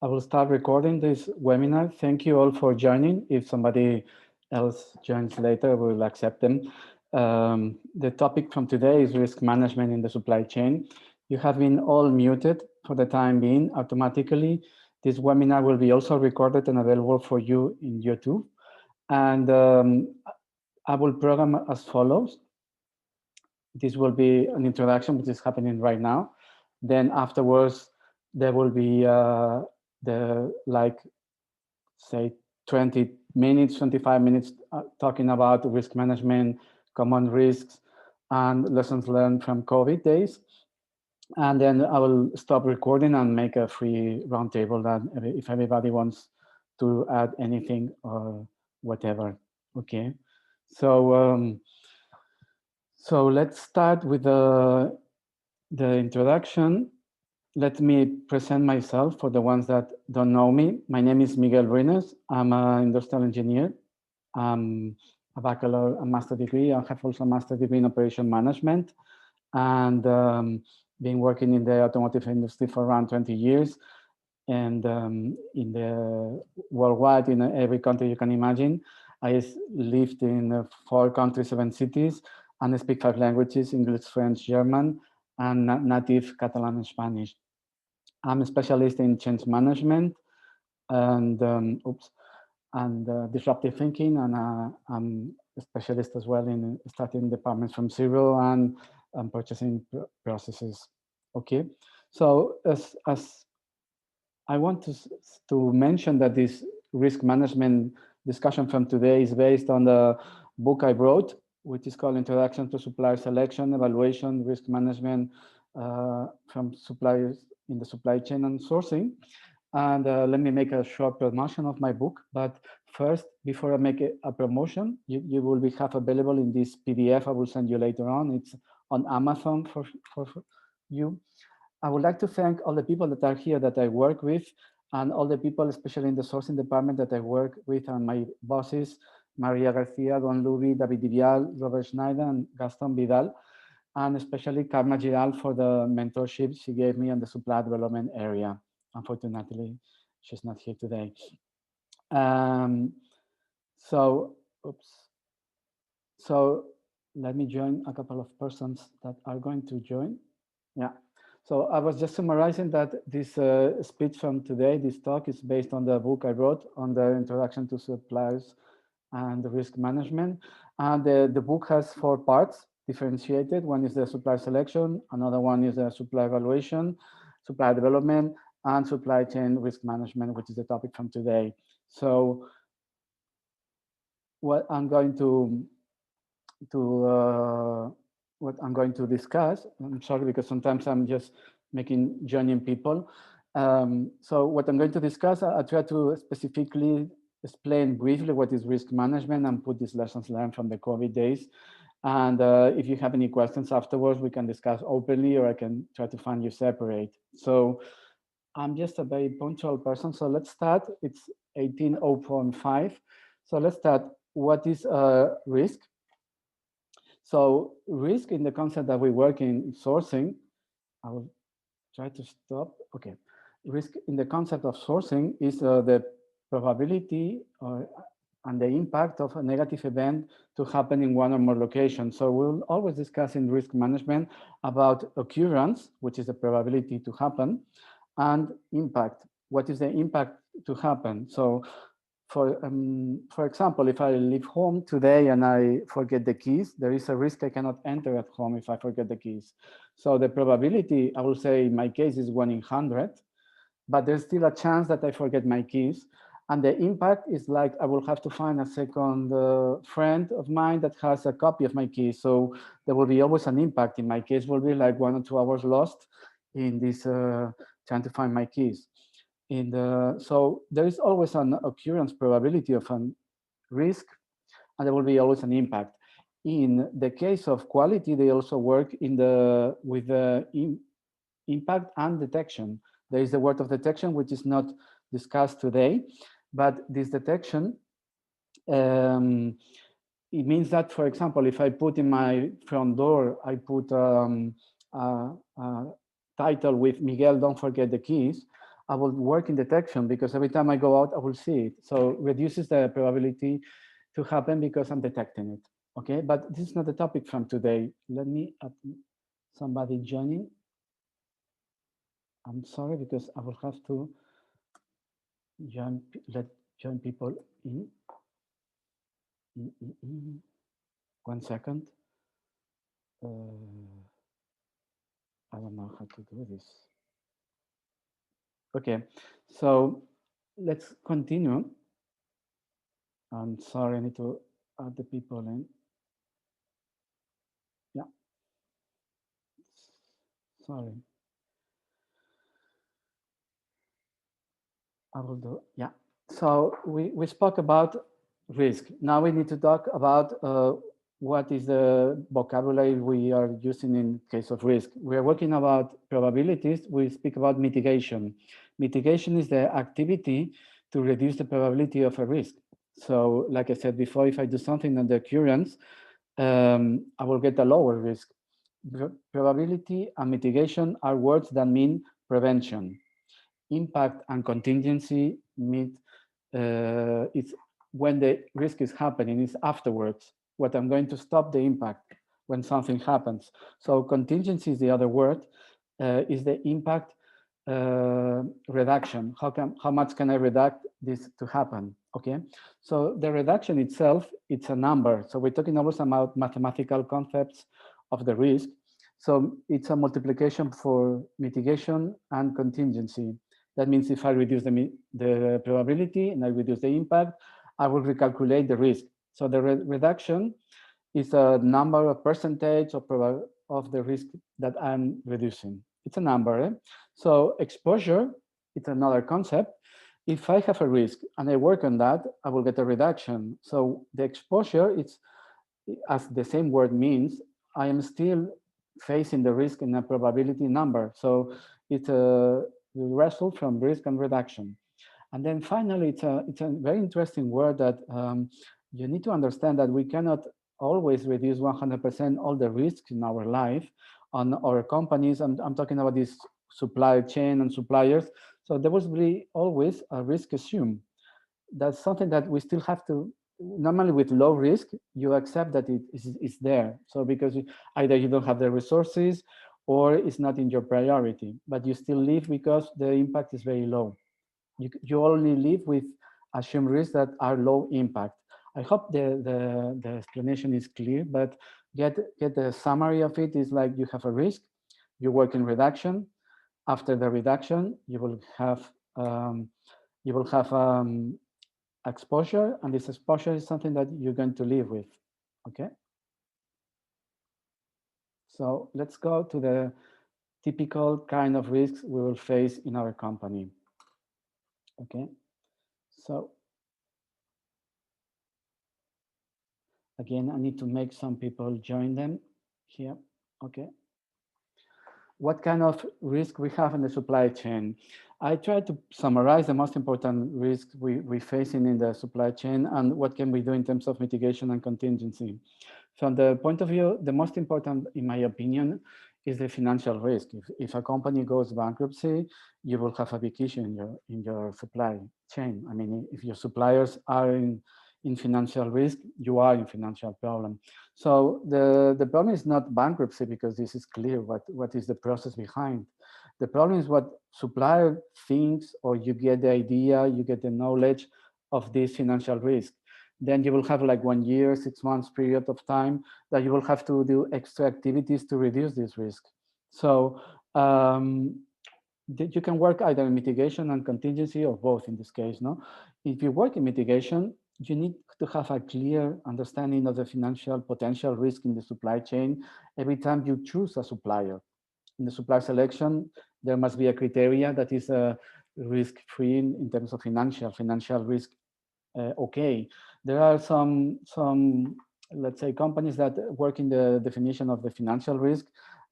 I will start recording this webinar. Thank you all for joining. If somebody else joins later, we will accept them. The topic from today is risk management in the supply chain. You have been all muted for the time being automatically. This webinar will be also recorded and available for you in YouTube. And I will program as follows. This will be an introduction, which is happening right now. Then afterwards, there will be say 20 minutes, 25 minutes talking about risk management, common risks, and lessons learned from COVID days. And then I will stop recording and make a free roundtable that if everybody wants to add anything or whatever. Okay. So so let's start with the introduction. Let me present myself for the ones that don't know me. My name is Miguel Ruines. I'm an industrial engineer. A bachelor and master degree. I have also a master degree in operation management, and been working in the automotive industry for around 20 years, and in the worldwide, in every country you can imagine. I lived in 4 countries, 7 cities, and I speak 5 languages: English, French, German, and native Catalan and Spanish. I'm a specialist in change management and disruptive thinking, and I'm a specialist as well in starting departments from zero and purchasing processes. Okay, so as I want to mention that this risk management discussion from today is based on the book I wrote, which is called Introduction to Supplier Selection, Evaluation, Risk Management from Suppliers in the Supply Chain and Sourcing. And let me make a short promotion of my book. But first, before I make a promotion, you will be have available in this PDF I will send you later on. It's on Amazon for you. I would like to thank all the people that are here that I work with, and all the people, especially in the sourcing department, that I work with, and my bosses, Maria Garcia, Don Luby, David Vial, Robert Schneider, and Gaston Vidal, and especially Karma Giral for the mentorship she gave me on the supply development area. Unfortunately, she's not here today. So, oops. So let me join a couple of persons that are going to join. Yeah. So I was just summarizing that this speech from today, this talk, is based on the book I wrote on the introduction to suppliers and the risk management. And the book has 4 parts differentiated. One is the supply selection, another one is the supply evaluation, supply development, and supply chain risk management, which is the topic from today. So what I'm going to discuss. I'm sorry, because sometimes I'm just joining people. So what I'm going to discuss, I try to specifically explain briefly what is risk management and put these lessons learned from the COVID days. And if you have any questions afterwards, we can discuss openly, or I can try to find you separate. So I'm just a very punctual person. So let's start. It's 18:05. So let's start. What is risk? So risk in the concept that we work in sourcing, I will try to stop. Okay. Risk in the concept of sourcing is the probability and the impact of a negative event to happen in one or more locations. So we'll always discuss in risk management about occurrence, which is the probability to happen, and impact. What is the impact to happen? So for example, if I leave home today and I forget the keys, there is a risk I cannot enter at home if I forget the keys. So the probability, I will say in my case, is 1 in 100, but there's still a chance that I forget my keys. And the impact is like I will have to find a second friend of mine that has a copy of my keys. So there will be always an impact. In my case, will be like 1 or 2 hours lost in this trying to find my keys. So there is always an occurrence probability of a risk, and there will be always an impact. In the case of quality, they also work with the impact and detection. There is the word of detection, which is not discussed today, but this detection, it means that, for example, if I put in my front door, I put a title with Miguel, don't forget the keys, I will work in detection because every time I go out, I will see it. So reduces the probability to happen because I'm detecting it. Okay, but this is not the topic from today. Let me add somebody joining. I'm sorry because I will have to join people in. 1 second. I don't know how to do this. Okay, so let's continue. I'm sorry, I need to add the people in. Yeah, sorry. I will do, yeah. So we spoke about risk. Now we need to talk about what is the vocabulary we are using in case of risk. We are working about probabilities. We speak about mitigation. Mitigation is the activity to reduce the probability of a risk. So like I said before, if I do something on the occurrence, I will get a lower risk. Probability and mitigation are words that mean prevention. Impact and contingency meet it's when the risk is happening, it's afterwards. What I'm going to stop the impact when something happens. So contingency is the other word, is the impact reduction. How much can I reduce this to happen? Okay, so the reduction itself, it's a number. So we're talking about mathematical concepts of the risk. So it's a multiplication for mitigation and contingency. That means if I reduce the probability and I reduce the impact, I will recalculate the risk. So the reduction is a number, a percentage of the risk that I'm reducing. It's a number. Eh? So exposure, it's another concept. If I have a risk and I work on that, I will get a reduction. So the exposure, it's, as the same word means, I am still facing the risk in a probability number. So it's a result from risk and reduction. And then finally, it's a very interesting word that you need to understand that we cannot always reduce 100% all the risks in our life on our companies. I'm talking about this supply chain and suppliers. So there will be always a risk assumed. That's something that we still have to, normally with low risk, you accept that it is there. So because either you don't have the resources or it's not in your priority, but you still live because the impact is very low. You only live with assumed risks that are low impact. I hope the explanation is clear, but get the summary of it is like you have a risk, you work in reduction. After the reduction, you will have exposure, and this exposure is something that you're going to live with. Okay. So let's go to the typical kind of risks we will face in our company. Okay. So again, I need to make some people join them here. Okay. What kind of risk we have in the supply chain? I try to summarize the most important risks we facing in the supply chain and what can we do in terms of mitigation and contingency. From the point of view, the most important, in my opinion, is the financial risk. If a company goes bankruptcy, you will have a big issue in your supply chain. I mean, if your suppliers are in financial risk, you are in financial problem. So the problem is not bankruptcy, because this is clear what is the process behind. The problem is what supplier thinks, or you get the idea, you get the knowledge of this financial risk. Then you will have like 1 year, 6 months period of time that you will have to do extra activities to reduce this risk. So you can work either in mitigation and contingency, or both in this case. No, if you work in mitigation, you need to have a clear understanding of the financial potential risk in the supply chain every time you choose a supplier. In the supplier selection, there must be a criteria that is risk-free in terms of financial risk. Okay, there are some let's say companies that work in the definition of the financial risk,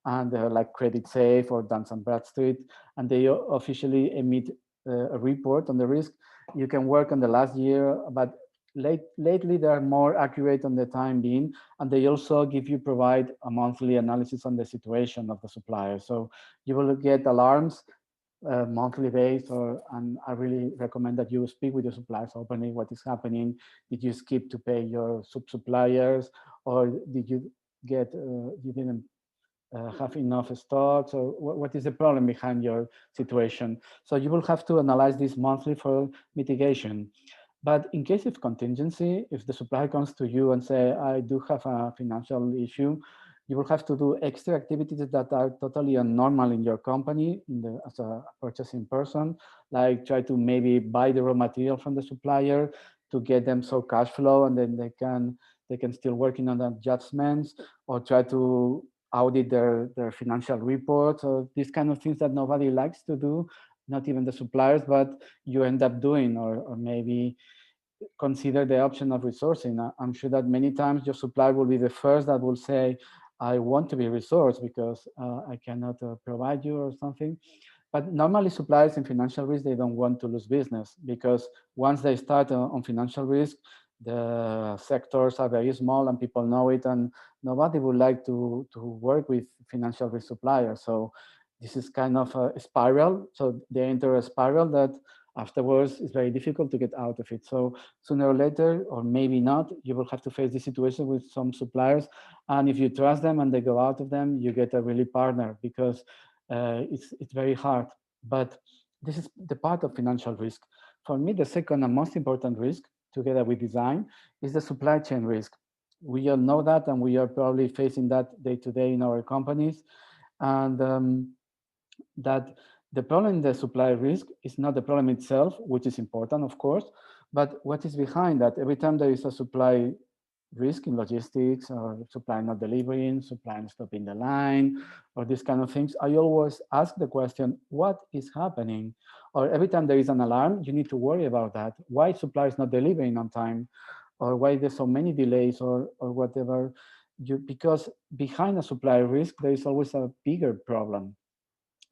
and like Credit Safe or Dun & Bradstreet, and they officially emit a report on the risk. You can work on the last year, but lately they are more accurate on the time being, and they also provide a monthly analysis on the situation of the supplier. So you will get alarms monthly base, and I really recommend that you speak with your suppliers openly. What is happening? Did you skip to pay your sub-suppliers, or did you get you didn't have enough stocks, or what is the problem behind your situation? So you will have to analyze this monthly for mitigation. But in case of contingency, if the supplier comes to you and say, I do have a financial issue, you will have to do extra activities that are totally abnormal in your company as a purchasing person, like try to maybe buy the raw material from the supplier to get them so cash flow, and then they can still working on adjustments, or try to audit their financial reports, or these kind of things that nobody likes to do, not even the suppliers, but you end up doing, or maybe consider the option of resourcing. I'm sure that many times your supplier will be the first that will say, I want to be resourced because I cannot provide you or something. But normally suppliers in financial risk, they don't want to lose business, because once they start on financial risk, the sectors are very small and people know it, and nobody would like to work with financial risk suppliers. So this is kind of a spiral. So they enter a spiral that afterwards it's very difficult to get out of it. So sooner or later, or maybe not, you will have to face this situation with some suppliers. And if you trust them and they go out of them, you get a really partner, because it's very hard. But this is the part of financial risk. For me, the second and most important risk, together with design, is the supply chain risk. We all know that, and we are probably facing that day to day in our companies. And that the problem in the supply risk is not the problem itself, which is important, of course, but what is behind that. Every time there is a supply risk in logistics, or supply not delivering, supply stopping the line, or these kind of things, I always ask the question, what is happening? Or every time there is an alarm, you need to worry about that. Why supply is not delivering on time? Or why there's so many delays, or whatever. Because behind a supply risk, there is always a bigger problem.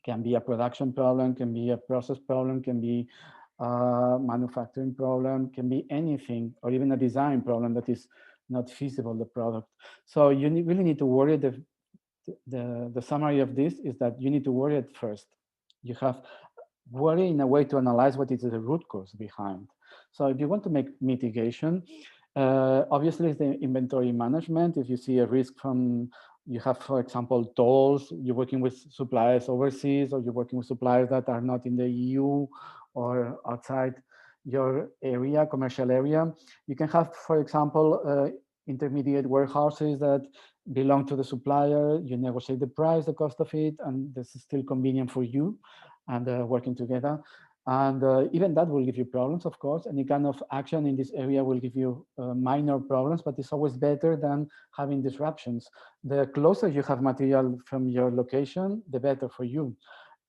Can be a production problem, can be a process problem, can be a manufacturing problem, can be anything, or even a design problem that is not feasible, the product. So you really need to worry. The summary of this is that you need to worry at first. You have worry in a way to analyze what is the root cause behind. So if you want to make mitigation, obviously it's the inventory management. If you see a risk from, you have, for example, tolls, you're working with suppliers overseas, or you're working with suppliers that are not in the EU or outside your area, commercial area. You can have, for example, intermediate warehouses that belong to the supplier. You negotiate the price, the cost of it, and this is still convenient for you, and working together. And even that will give you problems, of course. Any kind of action in this area will give you minor problems, but it's always better than having disruptions. The closer you have material from your location, the better for you.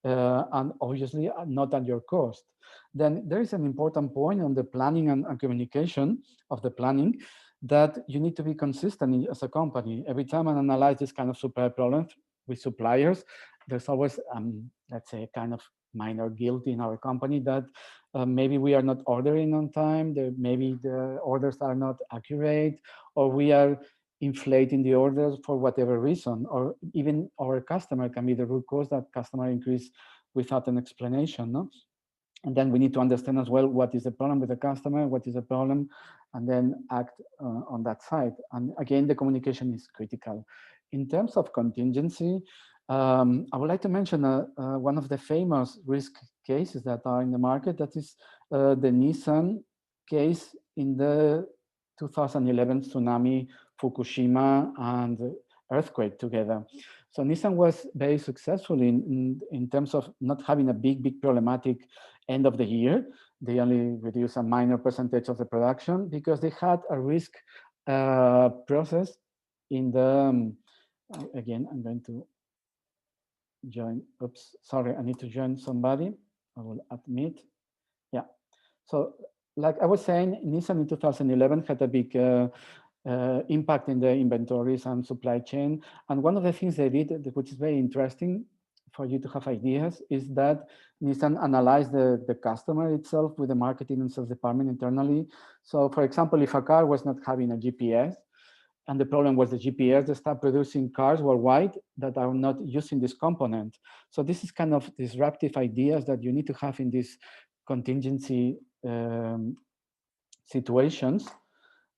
And obviously not at your cost. Then there is an important point on the planning and communication of the planning, that you need to be consistent as a company. Every time I analyze this kind of supply problems with suppliers, there's always, let's say, kind of minor guilt in our company that maybe we are not ordering on time, maybe the orders are not accurate, or we are inflating the orders for whatever reason, or even our customer can be the root cause, that customer increase without an explanation. No? And then we need to understand as well what is the problem with the customer, what is the problem, and then act on that side. And again, the communication is critical. In terms of contingency, I would like to mention one of the famous risk cases that are in the market. That is the Nissan case in the 2011 tsunami, Fukushima, and earthquake together. So Nissan was very successful in terms of not having a big problematic end of the year. They only reduced a minor percentage of the production because they had a risk process in the, again, I'm going to join, oops, sorry, I need to join somebody. I will admit, yeah. So like I was saying, Nissan in 2011 had a big impact in the inventories and supply chain. And one of the things they did, which is very interesting for you to have ideas, is that Nissan analyzed the customer itself with the marketing and sales department internally. So for example, if a car was not having a GPS, And the problem was the GPS that start producing cars worldwide that are not using this component. So this is kind of disruptive ideas that you need to have in these contingency situations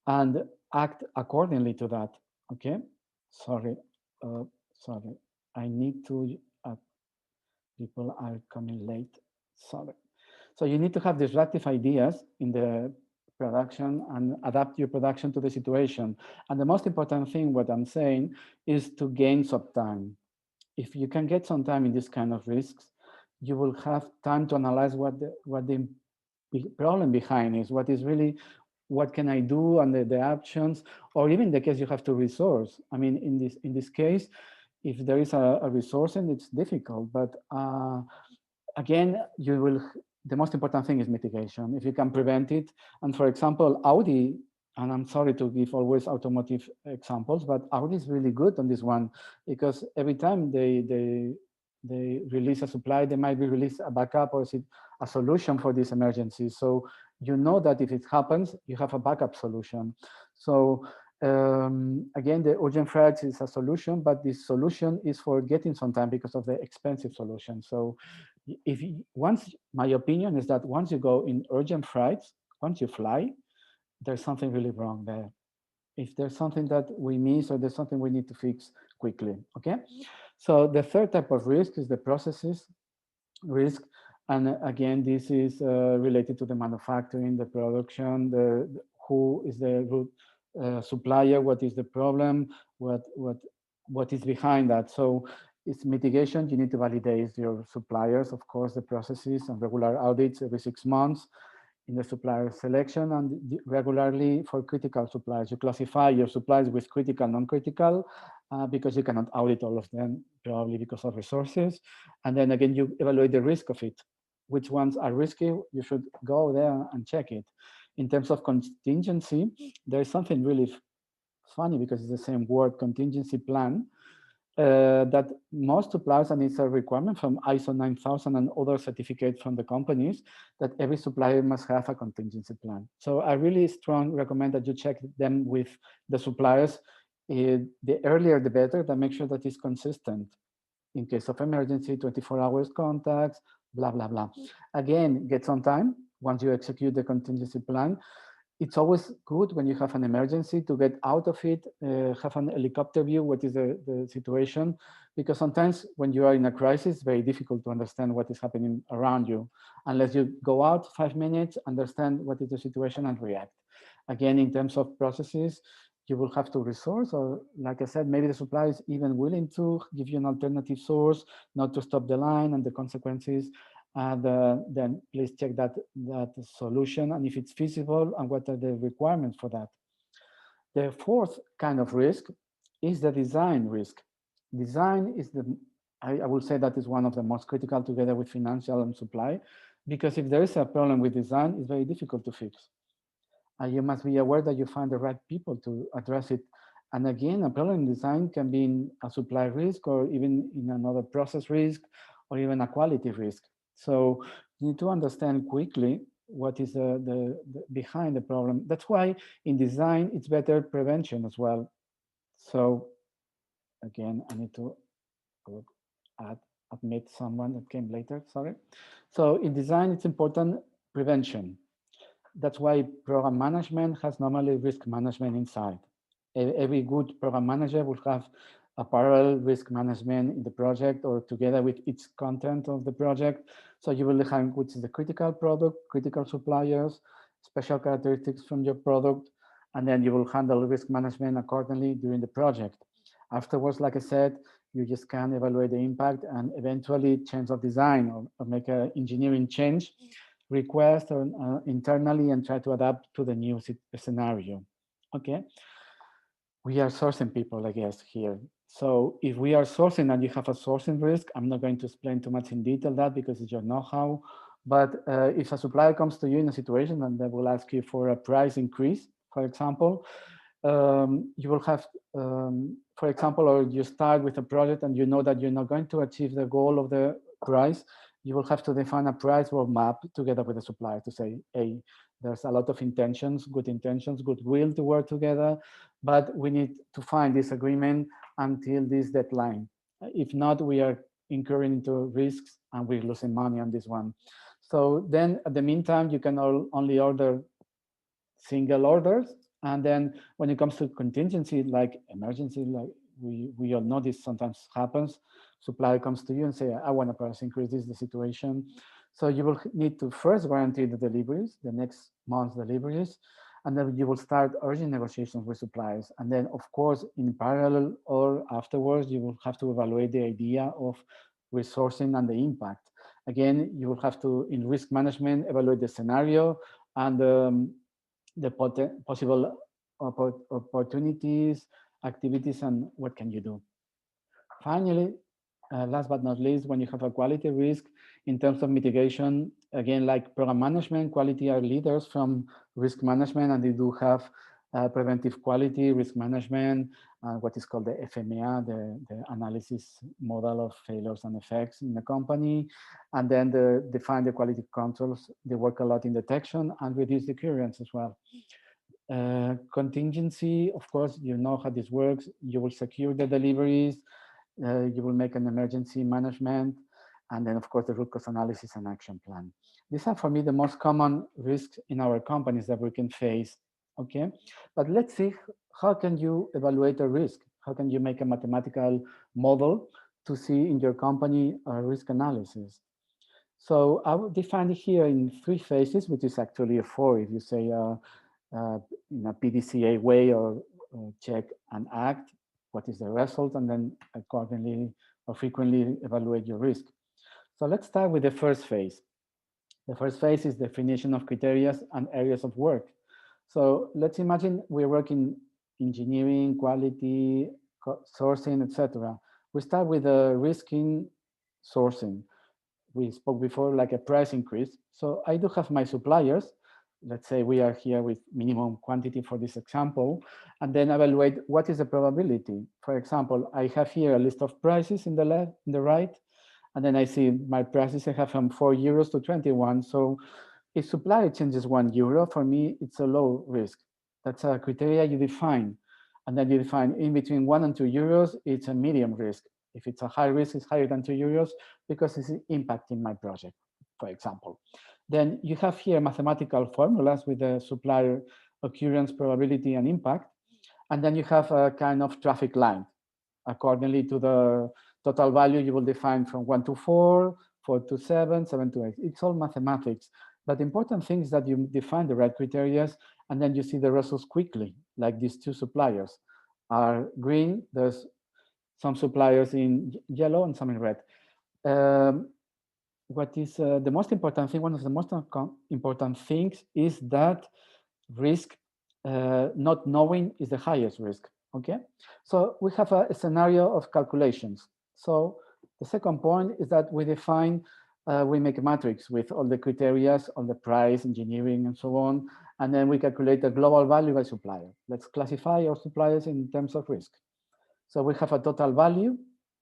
and act accordingly to that. Okay, sorry, sorry. I need to, people are coming late, sorry. So you need to have disruptive ideas in the production and adapt your production to the situation. And the most important thing, what I'm saying, is to gain some time. If you can get some time in this kind of risks, you will have time to analyze what the problem behind is, what is really, what can I do, and the actions, or even the case you have to resource. I mean, in this case, if there is a resource, and it's difficult, but again, you will, the most important thing is mitigation. If you can prevent it, and for example, Audi, and I'm sorry to give always automotive examples, but Audi is really good on this one, because every time they release a supply, they might be release a backup or a solution for this emergency. So you know that if it happens, you have a backup solution. So again, the urgent freight is a solution, but this solution is for getting some time because of the expensive solution. So once, my opinion is that once you go in urgent flights, once you fly, there's something really wrong there. If there's something that we miss or there's something we need to fix quickly, okay? So the third type of risk is the processes risk. And again, this is related to the manufacturing, the production, who is the root supplier, what is the problem, what is behind that. So it's mitigation. You need to validate your suppliers, of course, the processes and regular audits every 6 months in the supplier selection, and regularly for critical suppliers. You classify your suppliers with critical, non-critical, because you cannot audit all of them, probably because of resources. And then again, you evaluate the risk of it. Which ones are risky, you should go there and check it. In terms of contingency, there is something really funny, because it's the same word, contingency plan, that most suppliers, and it's a requirement from ISO 9000 and other certificates from the companies, that every supplier must have a contingency plan. So I really strongly recommend that you check them with the suppliers. The earlier, the better, to make sure that it's consistent. In case of emergency, 24 hours contacts, blah, blah, blah. Again, get some time once you execute the contingency plan. It's always good when you have an emergency to get out of it, have an helicopter view, what is the situation, because sometimes when you are in a crisis, it's very difficult to understand what is happening around you, unless you go out 5 minutes, understand what is the situation, and react. Again, in terms of processes, you will have to resource, or like I said, maybe the supplier is even willing to give you an alternative source, not to stop the line and the consequences. And then please check that solution, and if it's feasible, and what are the requirements for that. The fourth kind of risk is the design risk. Design is I will say that is one of the most critical, together with financial and supply, because if there is a problem with design, it's very difficult to fix. And you must be aware that you find the right people to address it. And again, a problem in design can be in a supply risk, or even in another process risk, or even a quality risk. So you need to understand quickly what is the behind the problem. That's why in design, it's better prevention as well. So again, I need to admit someone that came later, sorry. So in design, it's important prevention. That's why program management has normally risk management inside. Every good program manager will have a parallel risk management in the project, or together with its content of the project. So you will have which is the critical product, critical suppliers, special characteristics from your product, and then you will handle risk management accordingly during the project. Afterwards, like I said, you just can evaluate the impact and eventually change the design, or make an engineering change request or internally, and try to adapt to the new scenario. Okay. We are sourcing people, I guess, here. So if we are sourcing and you have a sourcing risk, I'm not going to explain too much in detail that, because it's your know-how. But if a supplier comes to you in a situation and they will ask you for a price increase, for example, you will have, for example, or you start with a project and you know that you're not going to achieve the goal of the price, you will have to define a price roadmap together with the supplier to say, hey, there's a lot of intentions, goodwill to work together, but we need to find this agreement until this deadline. If not, we are incurring into risks and we're losing money on this one. So then at the meantime, you can only order single orders. And then when it comes to contingency, like emergency, like we all know this sometimes happens, supplier comes to you and say, I want a price increase, this is the situation. So you will need to first guarantee the deliveries, the next month's deliveries, and then you will start urgent negotiations with suppliers. And then of course, in parallel or afterwards, you will have to evaluate the idea of resourcing and the impact. Again, you will have to, in risk management, evaluate the scenario and the possible opportunities, activities, and what can you do. Finally, last but not least, when you have a quality risk in terms of mitigation, again, like program management, quality are leaders from risk management, and they do have preventive quality, risk management, what is called the FMEA, the analysis model of failures and effects in the company. And then define the quality controls. They work a lot in detection and reduce the occurrence as well. Contingency, of course, you know how this works. You will secure the deliveries. You will make an emergency management, and then of course the root cause analysis and action plan. These are for me the most common risks in our companies that we can face, okay? But let's see, how can you evaluate a risk? How can you make a mathematical model to see in your company a risk analysis? So I will define it here in 3 phases, which is actually a 4 if you say in a PDCA way, or check and act, what is the result, and then accordingly or frequently evaluate your risk. So let's start with the first phase. The first phase is definition of criteria and areas of work. So let's imagine we're working engineering, quality, sourcing, etc. We start with a risk in sourcing. We spoke before, like a price increase. So I do have my suppliers. Let's say we are here with minimum quantity for this example, and then evaluate what is the probability. For example, I have here a list of prices in the left, in the right, and then I see my prices. I have from 4 euros to 21. So if supply changes 1 euro, for me, it's a low risk. That's a criteria you define. And then you define in between 1 and 2 euros, it's a medium risk. If it's a high risk, it's higher than 2 euros because it's impacting my project, for example. Then you have here mathematical formulas with the supplier occurrence, probability, and impact. And then you have a kind of traffic line. Accordingly to the total value, you will define from 1 to 4, 4 to 7, 7 to 8. It's all mathematics. But the important thing is that you define the right criteria, and then you see the results quickly, like these 2 suppliers are green. There's some suppliers in yellow and some in red. What is the most important thing, one of the most important things is that risk, not knowing is the highest risk, okay? So we have a scenario of calculations. So the second point is that we define, we make a matrix with all the criteria, all the price, engineering, and so on, and then we calculate the global value by supplier. Let's classify our suppliers in terms of risk. So we have a total value.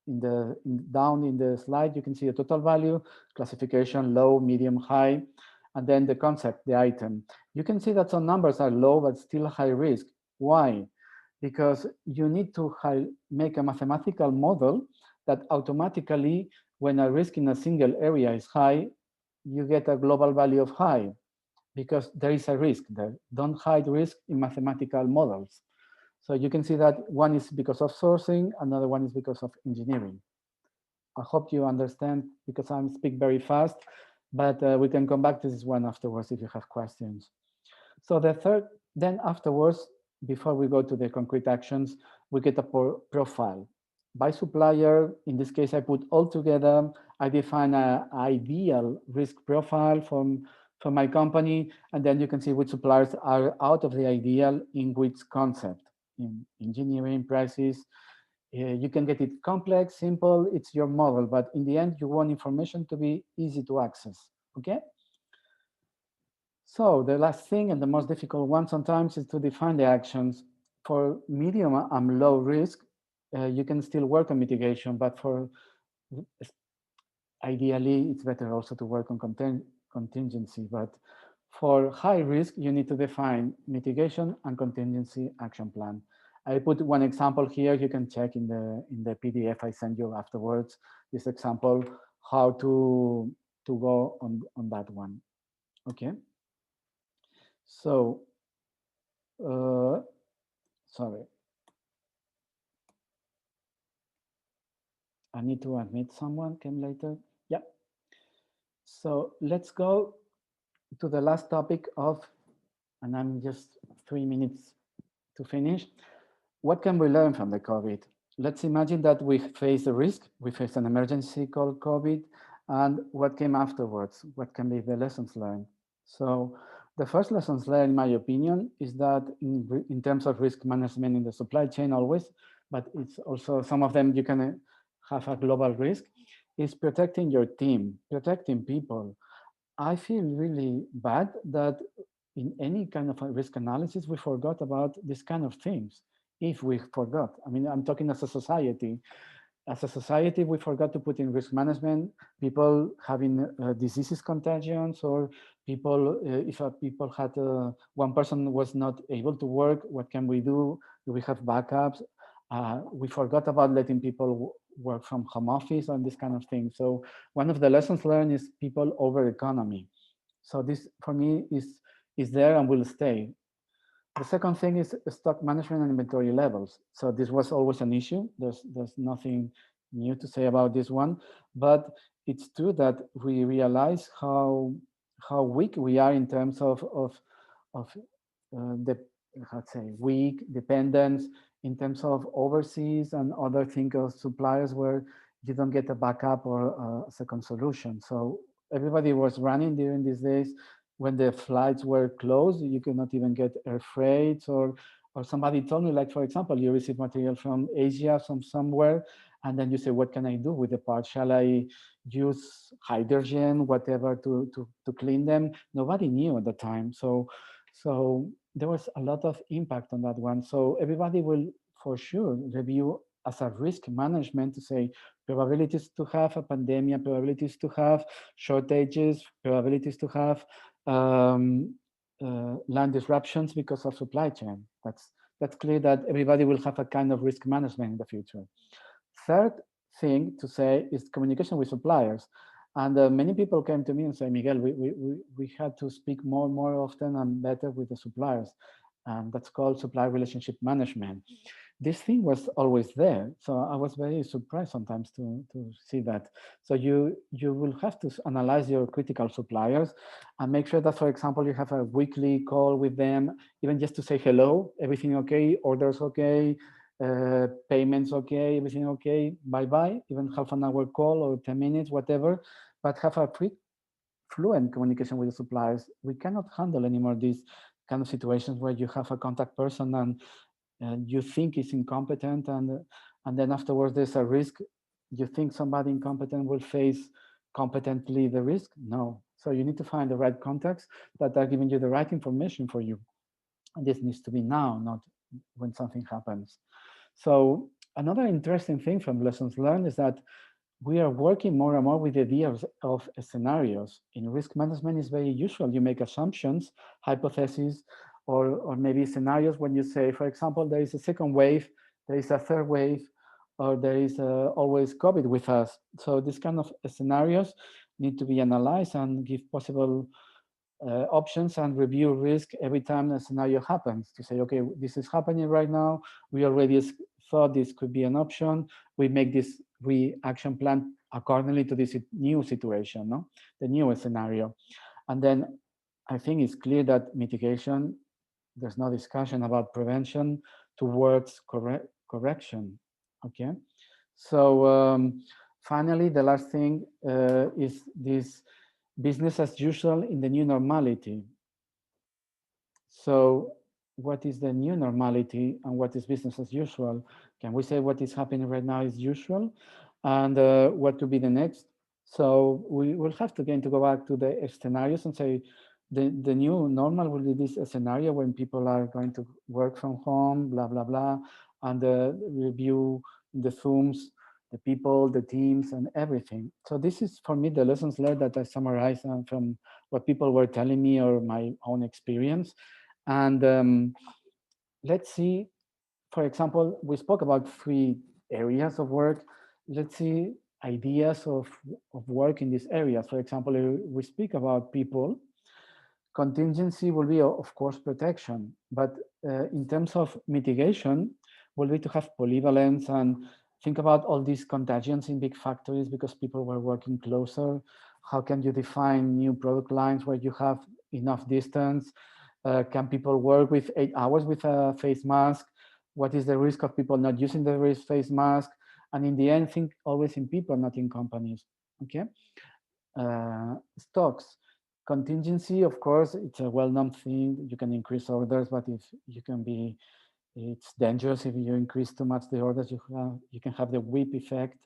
Down in the slide, you can see the total value, classification, low, medium, high, and then the concept, the item. You can see that some numbers are low, but still high risk. Why? Because you need to make a mathematical model that automatically, when a risk in a single area is high, you get a global value of high, because there is a risk there. Don't hide risk in mathematical models. So you can see that one is because of sourcing, another one is because of engineering. I hope you understand, because I speak very fast, but we can come back to this one afterwards if you have questions. So the third, then afterwards, before we go to the concrete actions, we get a profile. By supplier, in this case, I put all together. I define an ideal risk profile from my company, and then you can see which suppliers are out of the ideal in which concept. In engineering, prices, you can get it complex, simple, it's your model, but in the end, you want information to be easy to access, okay? So the last thing, and the most difficult one sometimes, is to define the actions. For medium and low risk, you can still work on mitigation, but for ideally, it's better also to work on contingency, but for high risk, you need to define mitigation and contingency action plan. I put one example here. You can check in the PDF I send you afterwards. This example, how to go on that one. Okay. So, sorry, I need to admit someone came later. Yeah. So let's go to the last topic of, and I'm just 3 minutes to finish. What can we learn from the COVID? Let's imagine that we face a risk, we face an emergency called COVID, and what came afterwards? What can be the lessons learned? So the first lessons learned, in my opinion, is that in terms of risk management in the supply chain always, but it's also some of them you can have a global risk, is protecting your team, protecting people. I feel really bad that in any kind of a risk analysis, we forgot about this kind of things. If we forgot, I mean, I'm talking as a society. As a society, we forgot to put in risk management, people having diseases contagions, or people, if people had, one person was not able to work, what can we do? Do we have backups? We forgot about letting people work from home office and this kind of thing. So one of the lessons learned is people over economy. So this for me is there and will stay. The second thing is stock management and inventory levels. So this was always an issue. There's nothing new to say about this one, but it's true that we realize how weak we are in terms of the, how to say, weak dependence in terms of overseas and other things of suppliers where you don't get a backup or a second solution. So everybody was running during these days when the flights were closed. You could not even get air freights, or somebody told me, like, for example, you receive material from Asia, from somewhere, and then you say, what can I do with the parts? Shall I use hydrogen, whatever, to clean them? Nobody knew at the time. So there was a lot of impact on that one. So everybody will for sure review as a risk management to say probabilities to have a pandemic, probabilities to have shortages, probabilities to have land disruptions because of supply chain. That's clear that everybody will have a kind of risk management in the future. Third thing to say is communication with suppliers. And many people came to me and say, Miguel, we had to speak more often and better with the suppliers. And that's called supplier relationship management. This thing was always there. So I was very surprised sometimes to see that. So you will have to analyze your critical suppliers and make sure that, for example, you have a weekly call with them, even just to say hello, everything okay, orders okay, payments okay, everything okay, bye-bye, even half an hour call or 10 minutes, whatever, but have a quick, fluent communication with the suppliers. We cannot handle anymore these kind of situations where you have a contact person and you think is incompetent, and then afterwards there's a risk. You think somebody incompetent will face competently the risk? No. So you need to find the right contacts that are giving you the right information for you. And this needs to be now, not when something happens. So another interesting thing from lessons learned is that we are working more and more with the idea of scenarios. In risk management, it's very usual. You make assumptions, hypotheses, or maybe scenarios when you say, for example, there is a second wave, there is a third wave, or there is always COVID with us. So these kind of scenarios need to be analyzed and give possible options and review risk every time a scenario happens to say, okay, this is happening right now. We already thought this could be an option. We make this action plan accordingly to this new situation, no? The new scenario. And then I think it's clear that mitigation, there's no discussion about prevention towards correction, okay? So finally, the last thing is this business as usual in the new normality. So what is the new normality and what is business as usual? Can we say what is happening right now is usual? And what to be the next? So we will have to again to go back to the scenarios and say the new normal will be this scenario when people are going to work from home, blah, blah, blah, and review the Zooms the people, the teams, and everything. So this is for me the lessons learned that I summarize from what people were telling me or my own experience. And let's see, for example, we spoke about 3 areas of work. Let's see ideas of work in these areas. For example, we speak about people. Contingency will be, of course, protection, but in terms of mitigation, will be to have polyvalence and think about all these contagions in big factories because people were working closer. How can you define new product lines where you have enough distance? Can people work with 8 hours with a face mask? What is the risk of people not using the face mask? And in the end, think always in people, not in companies. Okay. Stocks. Contingency, of course, it's a well-known thing. You can increase orders, but if you can be, it's dangerous if you increase too much the orders. You can have the whip effect.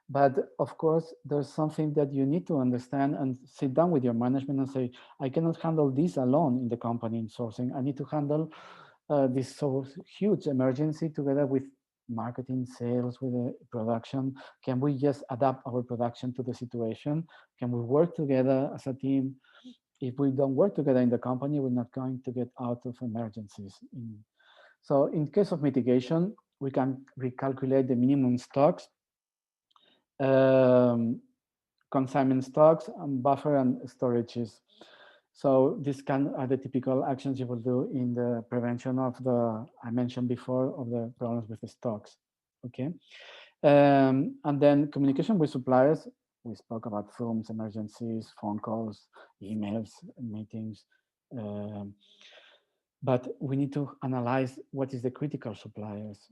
But of course, there's something that you need to understand and sit down with your management and say, I cannot handle this alone in the company in sourcing. I need to handle this so huge emergency together with marketing, sales, with the production. Can we just adapt our production to the situation? Can we work together as a team? If we don't work together in the company, we're not going to get out of emergencies. So in case of mitigation, we can recalculate the minimum stocks, consignment stocks, and buffer and storages. So these are the typical actions you will do in the prevention of I mentioned before, of the problems with the stocks, okay? And then communication with suppliers, we spoke about Zooms, emergencies, phone calls, emails, meetings. But we need to analyze what is the critical suppliers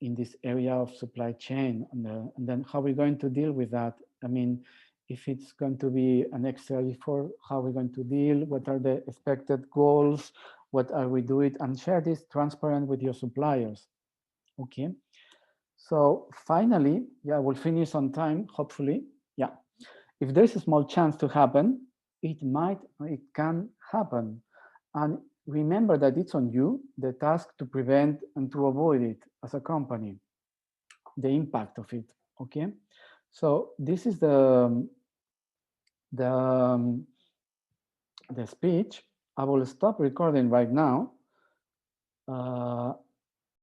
in this area of supply chain, and then how we're going to deal with that. I mean, if it's going to be an extra effort, how we're going to deal, what are the expected goals, what are we doing, and share this transparent with your suppliers, okay? So finally, yeah, we'll finish on time, hopefully. Yeah, if there's a small chance to happen, it can happen. And remember that it's on you, the task to prevent and to avoid it as a company, the impact of it, okay? So this is the speech. I will stop recording right now.